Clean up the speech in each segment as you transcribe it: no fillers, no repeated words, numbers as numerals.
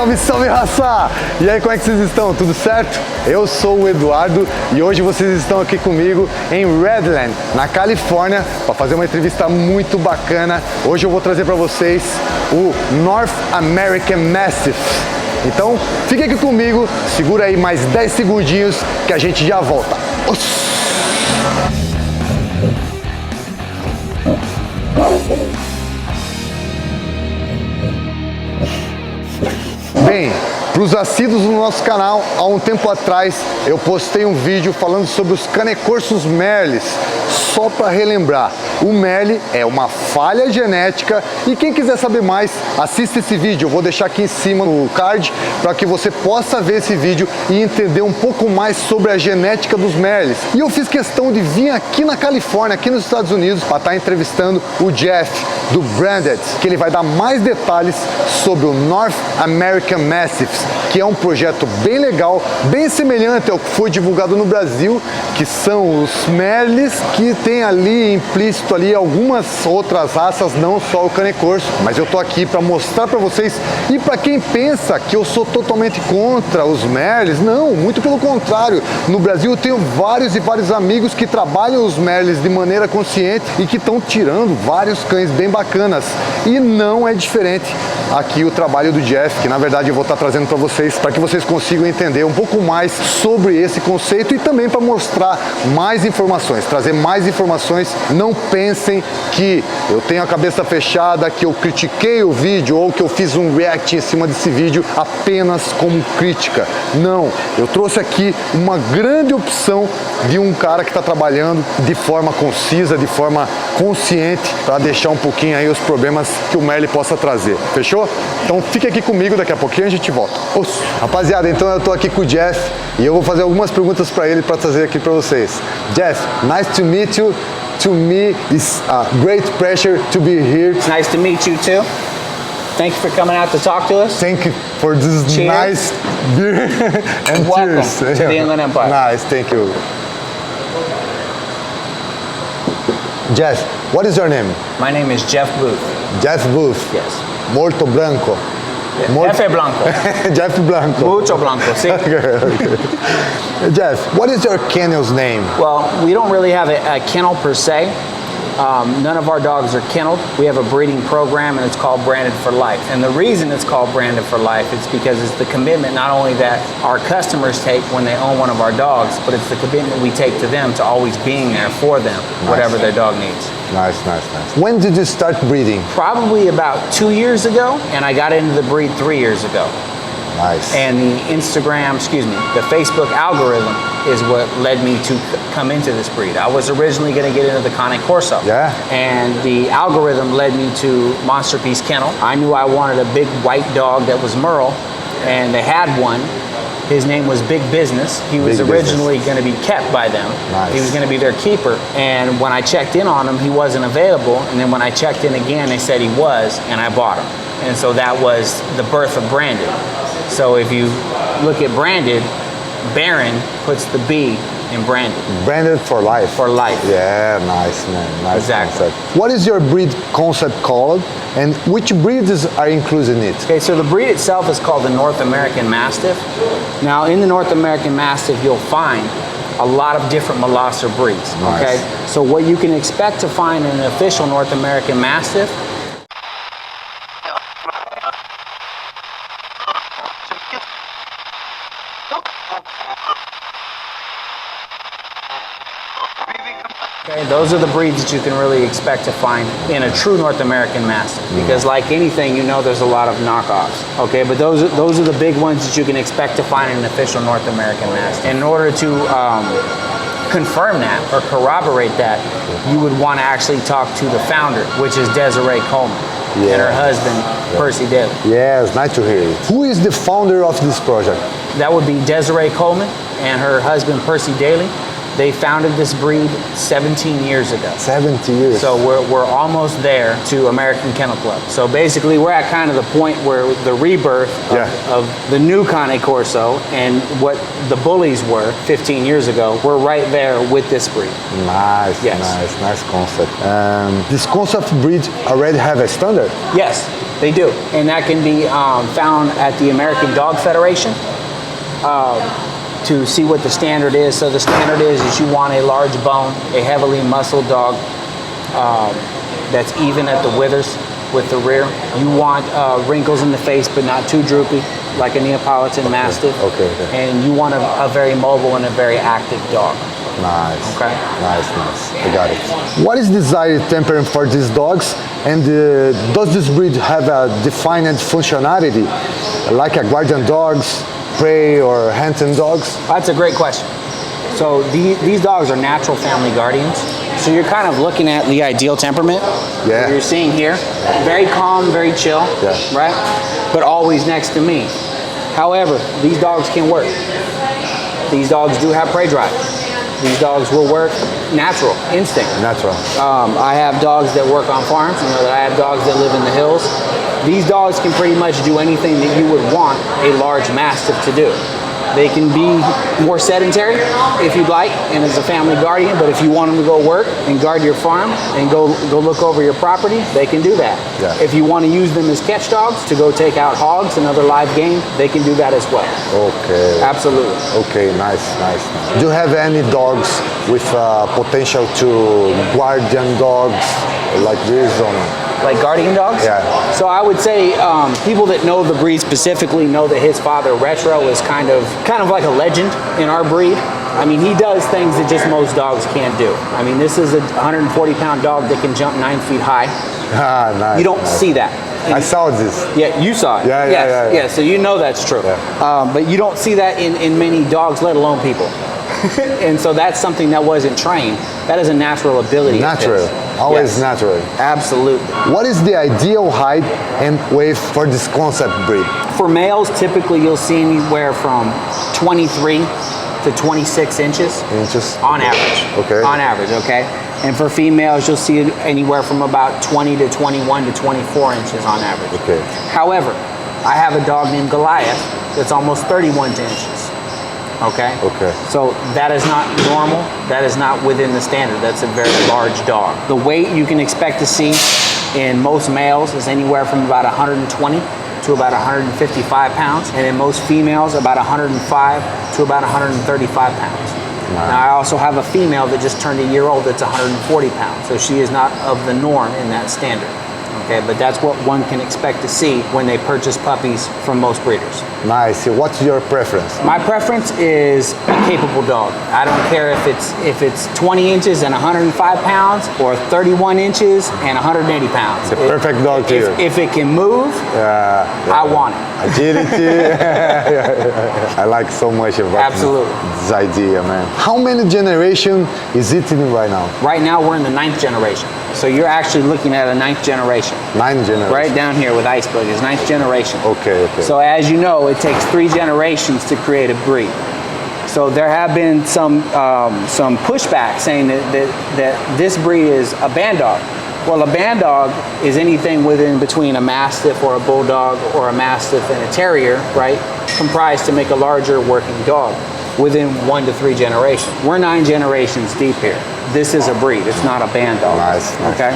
Salve, salve, raça! E aí, como é que vocês estão? Tudo certo? Eu sou o Eduardo e hoje vocês estão aqui comigo em Redland, na Califórnia, para fazer uma entrevista muito bacana. Hoje eu vou trazer para vocês o North American Mastiff. Então, fique aqui comigo, segura aí mais 10 segundinhos que a gente já volta. Bem, para os assíduos do nosso canal, há um tempo atrás eu postei um vídeo falando sobre os canecorsos Merles. Só para relembrar, o Merle é uma falha genética e quem quiser saber mais, assista esse vídeo. Eu vou deixar aqui em cima no card para que você possa ver esse vídeo e entender um pouco mais sobre a genética dos Merles. E eu fiz questão de vir aqui na Califórnia, aqui nos Estados Unidos, para estar entrevistando o Jeff do Branded, que ele vai dar mais detalhes sobre o North American Mastiffs, que é um projeto bem legal, bem semelhante ao que foi divulgado no Brasil, que são os Merles, que tem ali implícito ali algumas outras raças, não só o canecorso. Mas eu tô aqui para mostrar para vocês, e para quem pensa que eu sou totalmente contra os Merles, não, muito pelo contrário. No Brasil eu tenho vários e vários amigos que trabalham os Merles de maneira consciente e que estão tirando vários cães bem bacanas. E não é diferente aqui o trabalho do Jeff, que na verdade eu vou estar trazendo para vocês, para que vocês consigam entender um pouco mais sobre esse conceito e também para mostrar mais informações, trazer mais informações. Não pensem que eu tenho a cabeça fechada, que eu critiquei o vídeo ou que eu fiz um react em cima desse vídeo apenas como crítica. Não, eu trouxe aqui uma grande opção de um cara que está trabalhando de forma concisa, de forma consciente, para deixar um pouquinho aí os problemas que o Merle possa trazer. Fechou? Então fique aqui comigo, daqui a pouquinho a gente volta. Rapaziada, então eu tô aqui com o Jeff e eu vou fazer algumas perguntas para ele para trazer aqui para vocês. Jeff, nice to meet you. To me, it's a great pleasure to be here. It's nice to meet you too. Thank you for coming out to talk to us. Thank you for this cheers. Nice beer and welcome cheers. to the Inland Empire. Nice, thank you. Jeff, what is your name? My name is Jeff Booth. Jeff Booth. Yes. Morto Branco. Jeff Blanco. Jeff Blanco. Mucho Blanco, see? Okay. Jeff, what is your kennel's name? Well, we don't really have a kennel per se. None of our dogs are kenneled. We have a breeding program and it's called Branded for Life. And the reason it's called Branded for Life is because it's the commitment not only that our customers take when they own one of our dogs, but it's the commitment we take to them to always being there for them, whatever their dog needs. Nice, nice, nice. When did you start breeding? Probably about 2 years ago, and I got into the breed 3 years ago. Nice. And the the Facebook algorithm is what led me to come into this breed. I was originally going to get into the Cane Corso. Yeah. And the algorithm led me to Monster Peace Kennel. I knew I wanted a big white dog that was Merle, and they had one. His name was Big Business. He was originally going to be kept by them. Nice. He was going to be their keeper. And when I checked in on him, he wasn't available. And then when I checked in again, they said he was, and I bought him. And so that was the birth of Branded. So if you look at Branded, Baron puts the B in Branded. Branded for life. For life. Yeah, nice, man. Nice exactly. Concept. What is your breed concept called, and which breeds are included in it? Okay, so the breed itself is called the North American Mastiff. Now, in the North American Mastiff, you'll find a lot of different Molosser breeds. Nice. Okay, so what you can expect to find in an official North American Mastiff . Okay, those are the breeds that you can really expect to find in a true North American Mastiff. Because like anything, you know there's a lot of knockoffs, okay? But those are the big ones that you can expect to find in an official North American Mastiff. In order to confirm that or corroborate that, you would want to actually talk to the founder, which is Desiree Coleman, and her husband, Percy Daly. Yes, nice to hear it. Who is the founder of this project? That would be Desiree Coleman and her husband, Percy Daly. They founded this breed 17 years ago. 70 years. So we're almost there to American Kennel Club. So basically we're at kind of the point where the rebirth of the new Cane Corso and what the bullies were 15 years ago, we're right there with this breed. Nice, Yes. nice concept. This concept breed already have a standard? Yes, they do. And that can be found at the American Dog Federation. To see what the standard is. So the standard is you want a large bone, a heavily muscled dog that's even at the withers with the rear. You want wrinkles in the face but not too droopy, like a Neapolitan Mastiff. Okay. And you want a very mobile and a very active dog. Nice. Okay. Nice. I got it. What is desired temperament for these dogs? And does this breed have a defined functionality, like a guardian dogs, prey or hunting dogs? That's a great question. So these dogs are natural family guardians. So you're kind of looking at the ideal temperament. Yeah. You're seeing here, very calm, very chill, right? But always next to me. However, these dogs can work. These dogs do have prey drive. These dogs will work natural, instinct. Natural. I have dogs that work on farms. You know that I have dogs that live in the hills. These dogs can pretty much do anything that you would want a large Mastiff to do. They can be more sedentary if you'd like, and as a family guardian, but if you want them to go work and guard your farm and go look over your property, they can do that. Yeah. If you want to use them as catch dogs to go take out hogs and other live game, they can do that as well. Okay. Absolutely. Okay, nice. Do you have any dogs with potential to guardian dogs like this or not? Like guardian dogs? Yeah. So I would say people that know the breed specifically know that his father, Retro, is kind of like a legend in our breed. I mean, he does things that just most dogs can't do. I mean, this is a 140-pound dog that can jump 9 feet high. Ah, nice. You don't see that. I saw this. Yeah, you saw it. Yeah. So you know that's true. Yeah. But you don't see that in many dogs, let alone people. And so that's something that wasn't trained. That is a natural ability. Natural. Always natural. Absolutely. What is the ideal height and weight for this concept breed? For males, typically you'll see anywhere from 23 to 26 inches. On average. Okay. On average, okay? And for females, you'll see anywhere from about 20 to 21 to 24 inches on average. Okay. However, I have a dog named Goliath that's almost 31 inches. Okay? Okay. So that is not normal. That is not within the standard. That's a very large dog. The weight you can expect to see in most males is anywhere from about 120 to about 155 pounds. And in most females, about 105 to about 135 pounds. Wow. Now I also have a female that just turned a year old that's 140 pounds. So she is not of the norm in that standard. Okay, but that's what one can expect to see when they purchase puppies from most breeders. Nice. What's your preference? My preference is a capable dog. I don't care if it's 20 inches and 105 pounds or 31 inches and 180 pounds. The perfect dog to you. If it can move, I want it. Agility. I like so much about this idea, man. How many generations is it in right now? Right now we're in the 9th generation. So you're actually looking at a 9th generation. 9th generation. Right down here with Iceberg is 9th generation. Okay. So as you know, it takes 3 generations to create a breed. So there have been some pushback saying that this breed is a band dog. Well, a band dog is anything within between a Mastiff or a Bulldog or a Mastiff and a Terrier, right? Comprised to make a larger working dog within 1 to 3 generations. We're 9 generations deep here. This is a breed, it's not a band dog. Nice. Okay?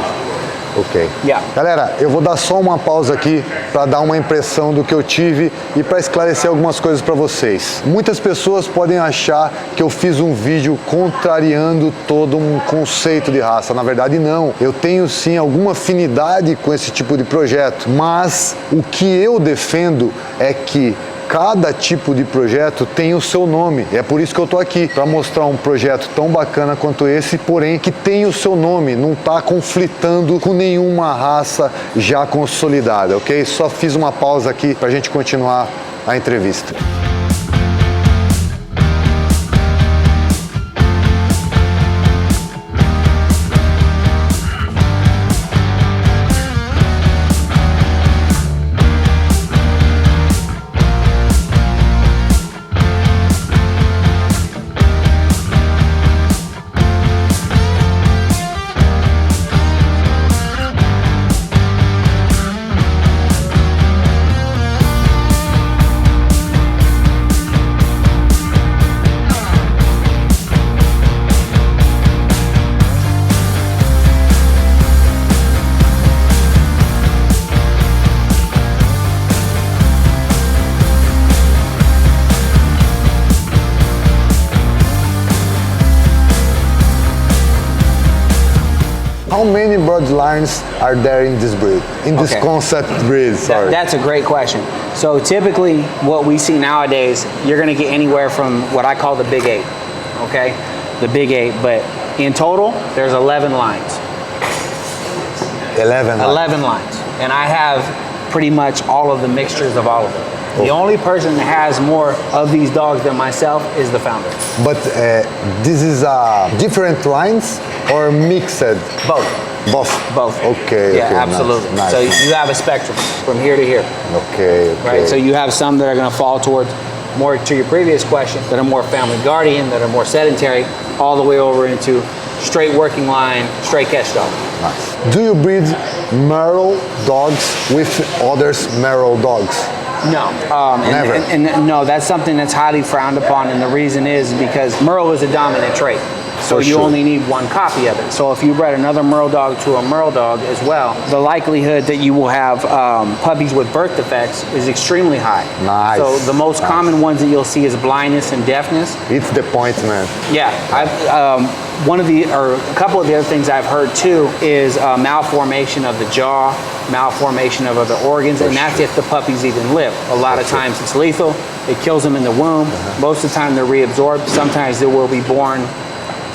Ok. Yeah. Galera, eu vou dar só uma pausa aqui para dar uma impressão do que eu tive e para esclarecer algumas coisas para vocês. Muitas pessoas podem achar que eu fiz um vídeo contrariando todo um conceito de raça. Na verdade, não. Eu tenho sim alguma afinidade com esse tipo de projeto, mas o que eu defendo é que cada tipo de projeto tem o seu nome. É por isso que eu tô aqui, para mostrar um projeto tão bacana quanto esse, porém que tem o seu nome, não tá conflitando com nenhuma raça já consolidada, ok? Só fiz uma pausa aqui pra gente continuar a entrevista. How many bloodlines are there in this breed? In this Okay. concept breed, sorry. That's a great question. So typically what we see nowadays, you're gonna get anywhere from what I call the big 8, okay? The big 8, but in total, there's 11 lines. 11. 11 lines. And I have pretty much all of the mixtures of all of them. The only person that has more of these dogs than myself is the founder. But this is different lines or mixed? Both. Both. Okay. Yeah, okay, absolutely. Nice, So nice. you have a spectrum from here to here, Okay. right? So you have some that are going to fall towards more to your previous question, that are more family guardian, that are more sedentary, all the way over into straight working line, straight catch dog. Nice. Do you breed Merle dogs with others Merle dogs? No, Never. And no, that's something that's highly frowned upon, and the reason is because Merle is a dominant trait. So For you sure. only need one copy of it. So if you bred another Merle dog to a Merle dog as well, the likelihood that you will have puppies with birth defects is extremely high. Nice. So the most Nice. common ones that you'll see is blindness and deafness. It's the point, man. Yeah, one of the, or a couple of the other things I've heard too is malformation of the jaw, malformation of other organs, and that's if the puppies even live. A lot of times it's lethal. It kills them in the womb. Most of the time they're reabsorbed. Sometimes they will be born,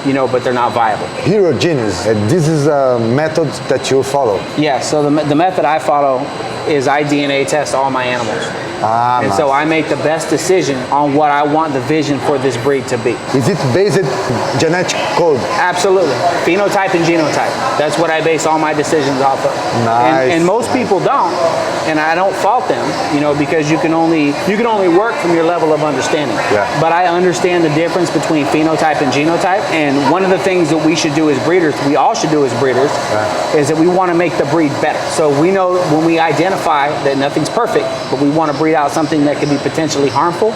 you know, but they're not viable. Hero Genius, this is a method that you follow. Yeah, so the method I follow is I DNA test all my animals. And nice. so I make the best decision on what I want the vision for this breed to be. Is it based genetic code? Absolutely. Phenotype and genotype. That's what I base all my decisions off of. Nice. And most people don't. And I don't fault them, you know, because you can only work from your level of understanding. Yeah. But I understand the difference between phenotype and genotype. And one of the things that we should do as breeders, we all should do as breeders, is that we want to make the breed better. So we know when we identify that nothing's perfect, but we want to breed out something that could be potentially harmful,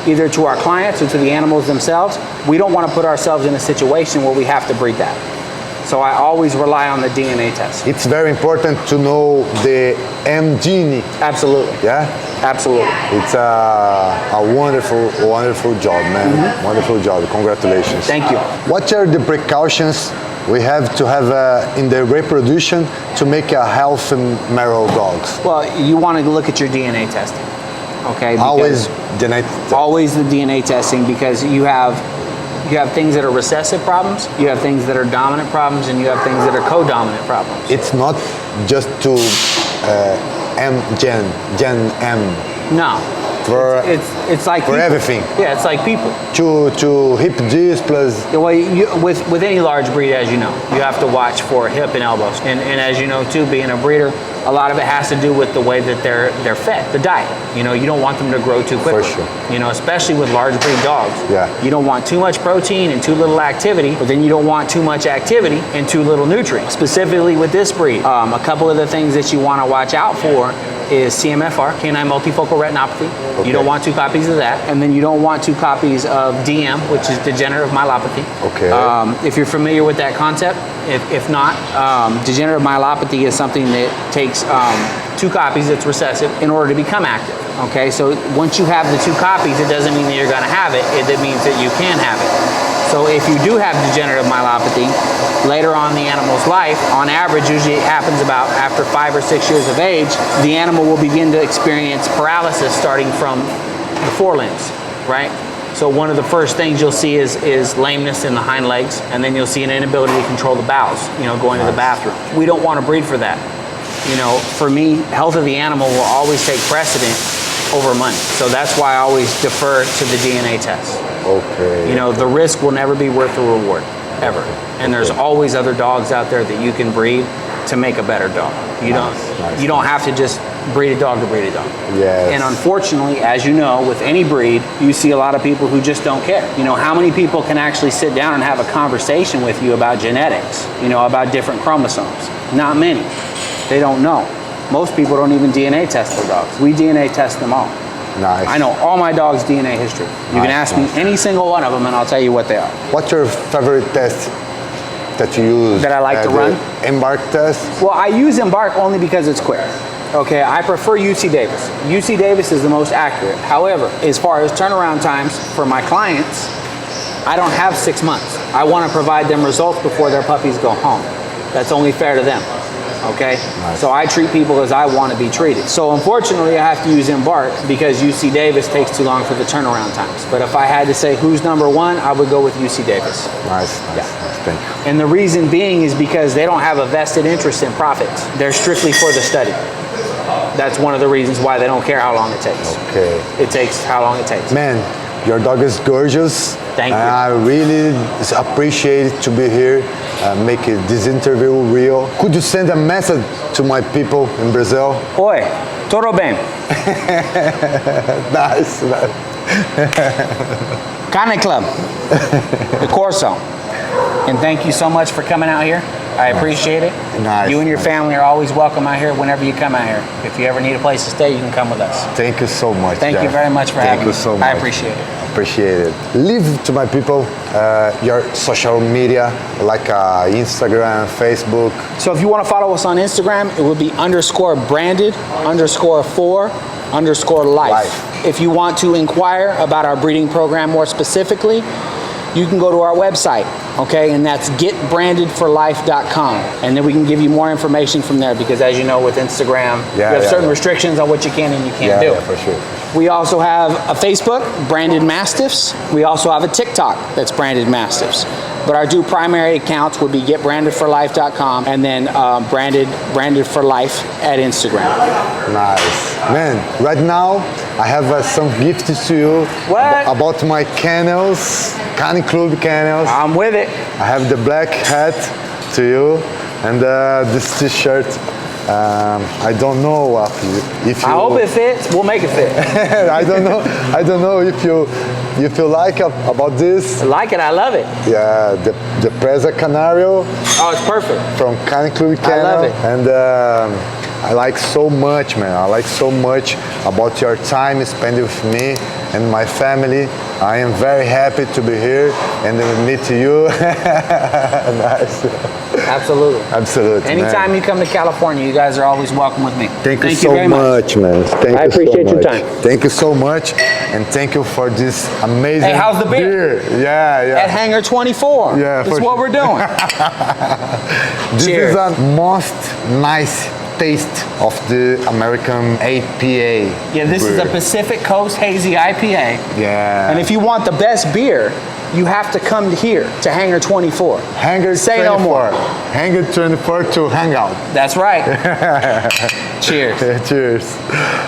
either to our clients or to the animals themselves, we don't want to put ourselves in a situation where we have to breed that. So I always rely on the DNA test. It's very important to know the M gene. Absolutely. Yeah? Absolutely. It's a wonderful, wonderful job, man. Wonderful job. Congratulations. Thank you. What are the precautions we have to have in the reproduction to make a healthy Merle dogs? Well, you want to look at your DNA testing. Okay? Because Always genetic. always the DNA testing, because you have things that are recessive problems, you have things that are dominant problems, and you have things that are co-dominant problems. It's not just to gen M. No. For, It's like for people. everything. Yeah, it's like people. To hip dysplasia. Well, with any large breed, as you know, you have to watch for hip and elbows. And as you know too, being a breeder, a lot of it has to do with the way that they're fed, the diet. You know, you don't want them to grow too quickly. For sure. You know, especially with large breed dogs. Yeah. You don't want too much protein and too little activity, but then you don't want too much activity and too little nutrients. Specifically with this breed, a couple of the things that you want to watch out for is CMFR, canine multifocal retinopathy. Okay. You don't want 2 copies of that. And then you don't want 2 copies of DM, which is degenerative myelopathy. Okay. If you're familiar with that concept, if not, degenerative myelopathy is something that takes 2 copies that's recessive in order to become active. Okay, so once you have the 2 copies, it doesn't mean that you're going to have it. It means that you can have it. So if you do have degenerative myelopathy, later on in the animal's life, on average, usually it happens about after 5 or 6 years of age, the animal will begin to experience paralysis starting from the forelimbs, right? So one of the first things you'll see is lameness in the hind legs, and then you'll see an inability to control the bowels, going to the bathroom. We don't want to breed for that. For me, health of the animal will always take precedent over money. So that's why I always defer to the DNA test. Okay. The risk will never be worth the reward, ever. And there's always other dogs out there that you can breed to make a better dog. You don't have to just breed a dog to breed a dog. Yes. And unfortunately, as you know, with any breed, you see a lot of people who just don't care. How many people can actually sit down and have a conversation with you about genetics, about different chromosomes? Not many. They don't know. Most people don't even DNA test their dogs. We DNA test them all. Nice. I know all my dogs' DNA history. You can ask me any single one of them and I'll tell you what they are. What's your favorite test that you use? That I like to run? Embark test? Well, I use Embark only because it's quick. Okay, I prefer UC Davis. UC Davis is the most accurate. However, as far as turnaround times for my clients, I don't have 6 months. I want to provide them results before their puppies go home. That's only fair to them. Okay? Nice. So I treat people as I want to be treated. So unfortunately, I have to use Embark because UC Davis takes too long for the turnaround times. But if I had to say who's number one, I would go with UC Davis. Nice. Yeah. Thank you. And the reason being is because they don't have a vested interest in profits. They're strictly for the study. That's one of the reasons why they don't care how long it takes. Okay. It takes how long it takes. Man, your dog is gorgeous. Thank you. And I really appreciate to be here, make this interview real. Could you send a message to my people in Brazil? Oi, tudo bem? Nice. Cane Club, the Corso. And thank you so much for coming out here. I appreciate it. Nice. You and your family are always welcome out here whenever you come out here. If you ever need a place to stay, you can come with us. Thank you so much. Thank you Jeff. very much for having me. Thank you so much. I appreciate it. Appreciate it. Leave to my people your social media like Instagram, Facebook. So if you want to follow us on Instagram, it would be _branded_for_life. If you want to inquire about our breeding program more specifically, you can go to our website, okay? And that's getbrandedforlife.com. And then we can give you more information from there because as you know, with Instagram, you have certain restrictions on what you can and you can't do. Yeah, for sure. We also have a Facebook, Branded Mastiffs. We also have a TikTok that's Branded Mastiffs. But our two primary accounts would be getbrandedforlife.com and then branded for life at Instagram. Nice. Man, right now I have some gifts to you. What? About my kennels, Cane Club kennels. I'm with it. I have the black hat to you and this t-shirt. I don't know if you. I hope it fits. We'll make it fit. I don't know. I don't know if you like about this. I like it. I love it. Yeah, the Presa Canario Oh, it's perfect. from Cane Club I love it. and I like so much, man. I like so much about your time spent with me and my family. I am very happy to be here and meet you. Nice. Absolutely. Absolutely. Anytime man. you come to California, you guys are always welcome with me. Thank you so very much, man. Thank I you so appreciate your much. time. Thank you so much, and thank you for this amazing. Hey, how's the beer? Yeah. At Hangar 24. Yeah, That's for what sure. we're doing. This Cheers. is a most nice taste of the American IPA. Yeah, this is a beer. Pacific Coast Hazy IPA. Yeah. And if you want the best beer, you have to come here to Hangar 24. Hangar Say 24. no more. Hangar 24 to hang out. That's right. Cheers. Cheers.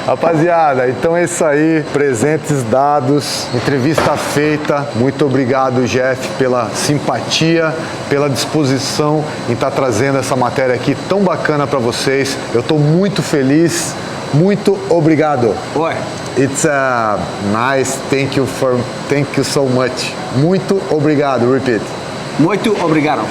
Rapaziada, então é isso aí. Presentes dados, entrevista feita. Muito obrigado, Jeff, pela simpatia, pela disposição em estar trazendo essa matéria aqui tão bacana para vocês. Eu estou muito feliz. Muito obrigado. Boy. It's nice. Thank you so much. Muito obrigado. Repeat. Muito obrigado.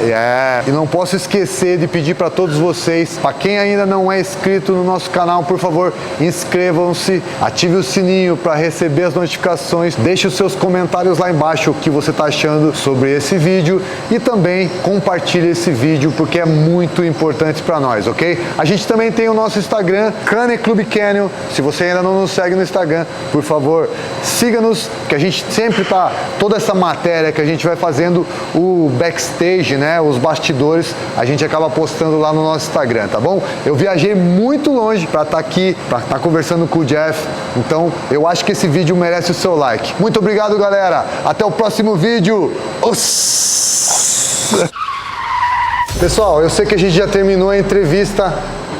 E não posso esquecer de pedir para todos vocês, para quem ainda não é inscrito no nosso canal, por favor, inscrevam-se, ative o sininho para receber as notificações, deixe os seus comentários lá embaixo o que você está achando sobre esse vídeo e também compartilhe esse vídeo porque é muito importante para nós, ok? A gente também tem o nosso Instagram, Cane Club Kennel. Se você ainda não nos segue no Instagram, por favor, siga-nos, que a gente sempre tá, toda essa matéria que a gente vai fazendo, o backstage, né, os bastidores, a gente acaba postando lá no nosso Instagram, tá bom? Eu viajei muito longe para estar aqui, para estar conversando com o Jeff, então eu acho que esse vídeo merece o seu like. Muito obrigado, galera. Até o próximo vídeo. Pessoal, eu sei que a gente já terminou a entrevista,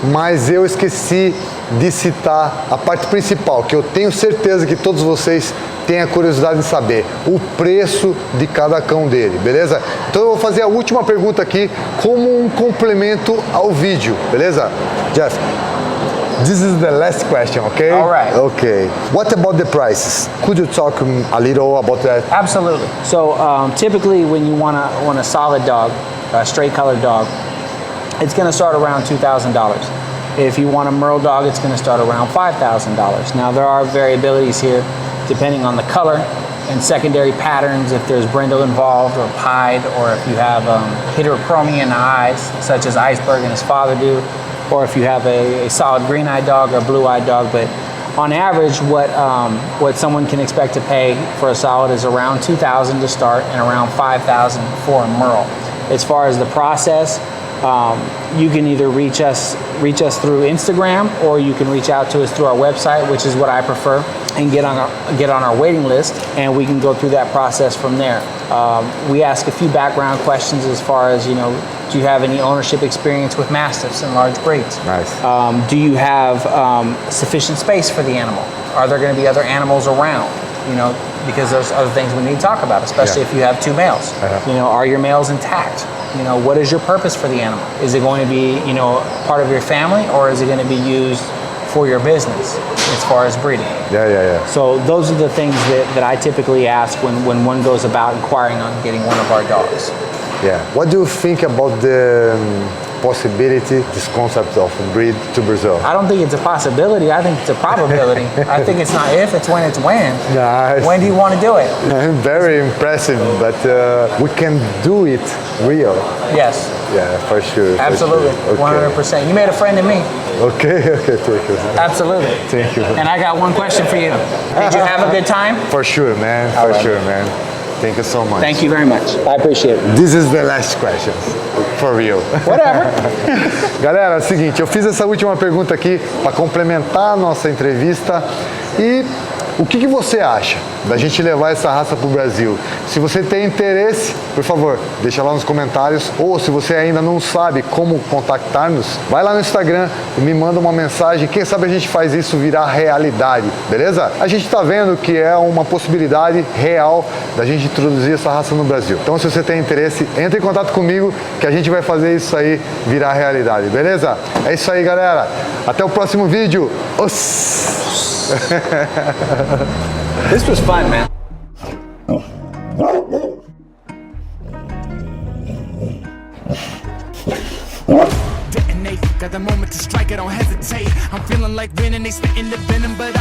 mas eu esqueci de citar a parte principal, que eu tenho certeza que todos vocês têm a curiosidade de saber, o preço de cada cão dele, beleza? Então eu vou fazer a última pergunta aqui como um complemento ao vídeo, beleza? Jeff, this is the last question, okay? All right. Okay. What about the prices? Could you talk a little about that? Absolutely. So typically when you want a solid dog, a straight colored dog, it's going to start around $2,000. If you want a Merle dog, it's going to start around $5,000. Now there are variabilities here depending on the color and secondary patterns, if there's brindle involved or pied, or if you have heterochromia in the eyes, such as Iceberg and his father do, or if you have a solid green-eyed dog or blue-eyed dog. But on average, what someone can expect to pay for a solid is around $2,000 to start and around $5,000 for a Merle. As far as the process, you can either reach us through Instagram, or you can reach out to us through our website, which is what I prefer, and get on our waiting list, and we can go through that process from there. We ask a few background questions as far as, you know, do you have any ownership experience with Mastiffs and large breeds? Nice. Do you have sufficient space for the animal? Are there going to be other animals around? You know, because there's other things we need to talk about, especially if you have two males. You know, are your males intact? You know, what is your purpose for the animal? Is it going to be, you know, part of your family, or is it going to be used for your business as far as breeding? Yeah. So those are the things that I typically ask when one goes about inquiring on getting one of our dogs. Yeah. What do you think about the possibility, this concept of breed to Brazil? I don't think it's a possibility. I think it's a probability. I think it's not if, it's when, it's when. Nice. When do you want to do it? Very impressive, but we can do it real. Yes. Yeah, for sure. Absolutely. For sure. Okay. 100%. You made a friend in me. Okay, thank you. Absolutely. Thank you. And I got one question for you. Did you have a good time? For sure, man. All For right. sure, man. Thank you so much. Thank you very much. I appreciate it. This is the last question. For real. Whatever. Galera, é o seguinte, eu fiz essa última pergunta aqui para complementar a nossa entrevista e o que você acha da gente levar essa raça para o Brasil? Se você tem interesse, por favor, deixa lá nos comentários, ou se você ainda não sabe como contactar-nos, vai lá no Instagram e me manda uma mensagem, quem sabe a gente faz isso virar realidade, beleza? A gente está vendo que é uma possibilidade real da gente introduzir essa raça no Brasil. Então, se você tem interesse, entre em contato comigo que a gente vai fazer isso aí virar realidade, beleza? É isso aí, galera. Até o próximo vídeo. This was fun, man. Detonate, got the moment to strike, I don't hesitate. I'm feeling like winning, they spitting the venom, but